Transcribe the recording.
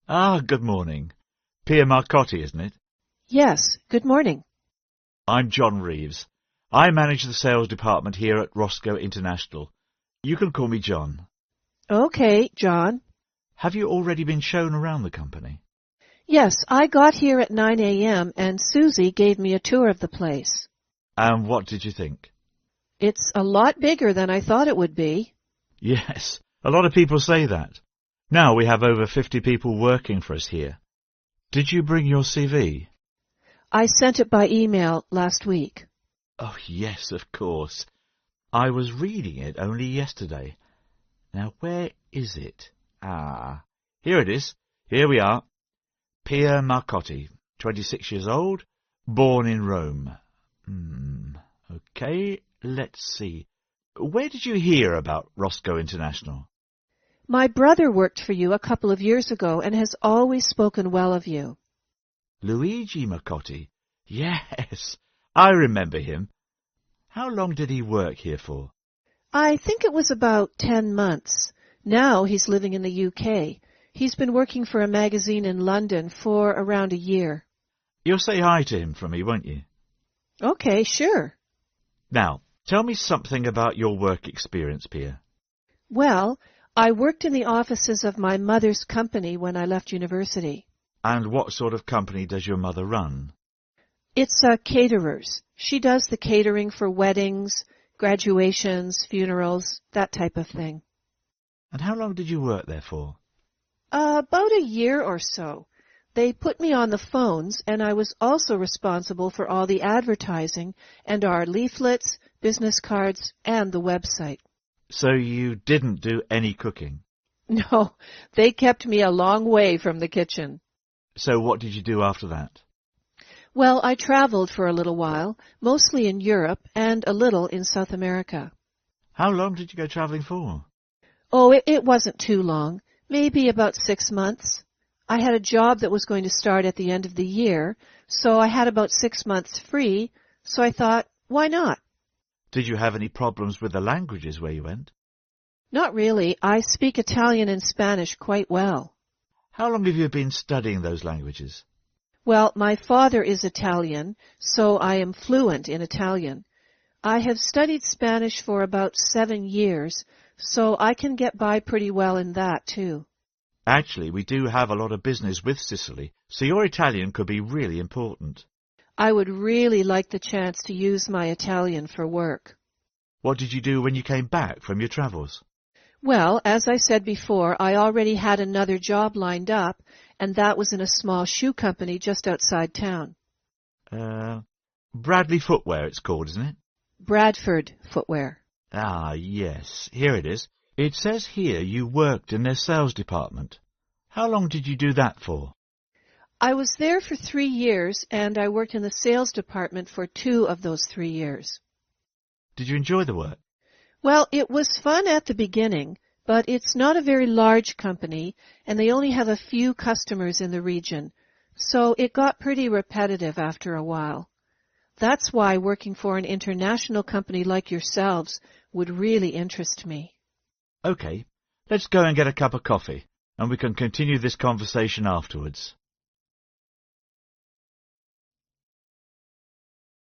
Ah, good morning. Pia Marcotti, isn't it? Yes, good morning. I'm John Reeves. I manage the sales department here at Roscoe International. You can call me John. Okay, John. Have you already been shown around the company? Yes, I got here at 9 a.m. and Susie gave me a tour of the place. And what did you think? It's a lot bigger than I thought it would be. Yes, a lot of people say that. Now we have over 50 people working for us here. Did you bring your CV? I sent it by email last week. Oh, yes, of course. I was reading it only yesterday. Now, where is it? Ah, here it is. Here we are. Pia Marcotti, 26 years old, born in Rome. Okay, let's see. Where did you hear about Roscoe International? My brother worked for you a couple of years ago and has always spoken well of you. Luigi Marcotti? Yes, I remember him. How long did he work here for? I think it was about 10 months. Now he's living in the UK. He's been working for a magazine in London for around a year. You'll say hi to him for me, won't you? Okay, sure. Now, tell me something about your work experience, Pia. Well, I worked in the offices of my mother's company when I left university. And what sort of company does your mother run? It's caterers. She does the catering for weddings, graduations, funerals, that type of thing. And how long did you work there for? About a year or so. They put me on the phones, and I was also responsible for all the advertising and our leaflets, business cards, and the website. So you didn't do any cooking? No, they kept me a long way from the kitchen. So what did you do after that? Well, I traveled for a little while, mostly in Europe and a little in South America. How long did you go travelling for? Oh, it wasn't too long, maybe about 6 months. I had a job that was going to start at the end of the year, so I had about 6 months free, so I thought, why not? Did you have any problems with the languages where you went? Not really. I speak Italian and Spanish quite well. How long have you been studying those languages? Well, my father is Italian, so I am fluent in Italian. I have studied Spanish for about 7 years, so I can get by pretty well in that, too. Actually, we do have a lot of business with Sicily, so your Italian could be really important. I would really like the chance to use my Italian for work. What did you do when you came back from your travels? Well, as I said before, I already had another job lined up, and that was in a small shoe company just outside town. Bradley Footwear it's called, isn't it? Bradford Footwear. Ah, yes. Here it is. It says here you worked in their sales department. How long did you do that for? I was there for 3 years, and I worked in the sales department for 2 of those 3 years. Did you enjoy the work? Well, it was fun at the beginning, but it's not a very large company, and they only have a few customers in the region, so it got pretty repetitive after a while. That's why working for an international company like yourselves would really interest me. Okay, let's go and get a cup of coffee, and we can continue this conversation afterwards.